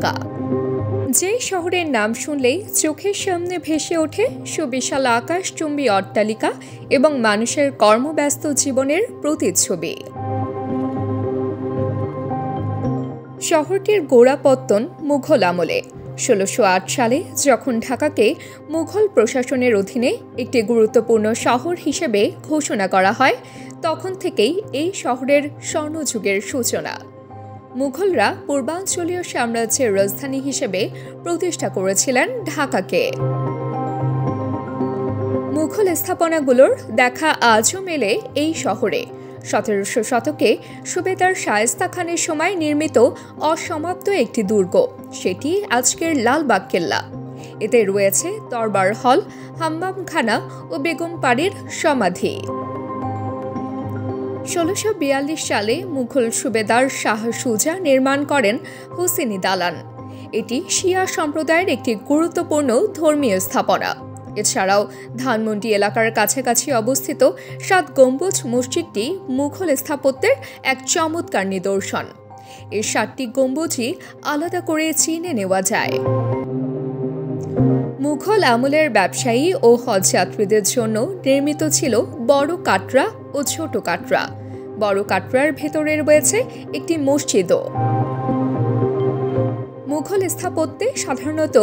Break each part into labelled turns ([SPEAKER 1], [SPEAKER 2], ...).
[SPEAKER 1] ঢাকা। যে শহরের নাম শুনলেই চোখের সামনে ভেসে ওঠে সুবিশাল আকাশচুম্বী অট্টালিকা এবং মানুষের কর্মব্যস্ত জীবনের প্রতিচ্ছবি। শহরটির গোড়াপত্তন মুঘল আমলে। ১৬০৮ সালে যখন ঢাকাকে মুঘল প্রশাসনের অধীনে একটি গুরুত্বপূর্ণ শহর হিসেবে ঘোষণা করা হয়, তখন থেকেই এই শহরের স্বর্ণযুগের সূচনা। মুঘলরা পূর্বাঞ্চলীয় সাম্রাজ্যের রাজধানী হিসেবে প্রতিষ্ঠা করেছিলেন ঢাকাকে। মুঘল স্থাপনাগুলোর দেখা আজও মেলে এই শহরে। ১৭০০ শতকে সুবেদার শায়েস্তা খানের সময় নির্মিত অসমাপ্ত একটি দুর্গ, সেটি আজকের লালবাগ কেল্লা। এতে রয়েছে দরবার হল, হাম্মামখানা ও বেগম পাড়ির সমাধি। ১৬৪২ সালে মুঘল সুবেদার শাহ সুজা নির্মাণ করেন হুসেনি দালান। এটি শিয়া সম্প্রদায়ের একটি গুরুত্বপূর্ণ ধর্মীয় স্থাপনা। এছাড়াও ধানমন্ডি এলাকার কাছাকাছি অবস্থিত ৭ গম্বুজ মসজিদটি মুঘল স্থাপত্যের এক চমৎকার নিদর্শন। এই ৭টি গম্বুজই আলাদা করে চিনে নেওয়া যায়। মুঘল আমলের ব্যবসায়ী ও হজযাত্রীদের জন্য নির্মিত ছিল বড় কাটরা ও ছোট কাটরা। বড় কাটরার ভেতরে রয়েছে একটি মসজিদও। মুঘল স্থাপত্যে সাধারণত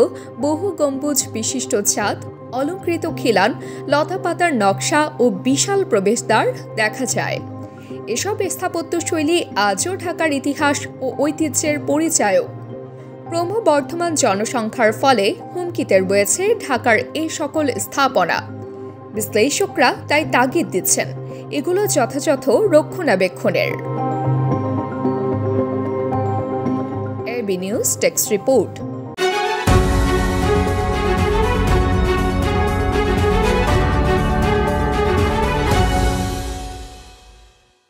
[SPEAKER 1] বহু গম্বুজ বিশিষ্ট ছাদ, অলঙ্কৃত খিলান, লতাপাতার নকশা ও বিশাল প্রবেশদ্বার দেখা যায়। এসব স্থাপত্যশৈলী আজও ঢাকার ইতিহাস ও ঐতিহ্যের পরিচায়ক। ক্রমবর্ধমান জনসংখ্যার ফলে হুমকিতে রয়েছে ঢাকার এই সকল স্থাপনা। বিশ্লেষকরা তাই তাগিদ দিচ্ছেন এগুলো যথাযথ রক্ষণাবেক্ষণের। AB News text report.